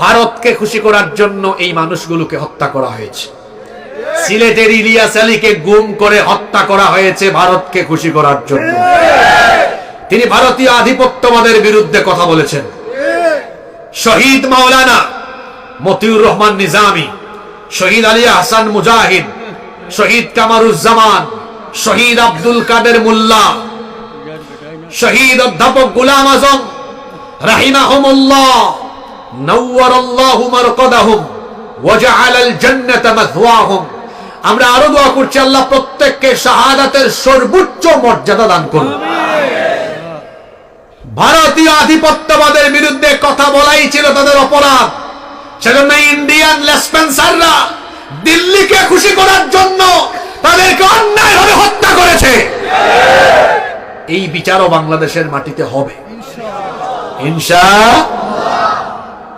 ভারতকে খুশি করার জন্য এই মানুষগুলোকে হত্যা করা হয়েছে। সিলেটের ইলিয়াস আলীকে গুম করে হত্যা করা হয়েছে ভারতকে খুশি করার জন্য। তিনি ভারতীয় আধিপত্যবাদের বিরুদ্ধে কথা বলেছেন। শহীদ মাওলানা মতিউর রহমান নিজামী, শহীদ আলী হাসান মুজাহিদ, শহীদ কামারুজ্জামান, শহীদ আব্দুল কাদের মোল্লা, শহীদ অধ্যাপক গোলাম আজম রাহিমাহুমুল্লাহ নওয়ারাল্লাহু মারকাদাহুম ওয়া জাআলাল জান্নাতা মাথওয়াহুম। আমরা আরো দোয়া করছি আল্লাহ প্রত্যেককে শাহাদাতের সর্বোচ্চ মর্যাদা দান করুন। ভারতীয় আধিপত্যবাদের বিরুদ্ধে কথা বলাই ছিল তাদের অপরাধ। সেজন্য ইন্ডিয়ান লেসপেন্সাররা দিল্লিকে খুশি করার জন্য তাদেরকে অন্যায়ভাবে হত্যা করেছে। এই বিচারও বাংলাদেশের মাটিতে হবে ইনশাআল্লাহ।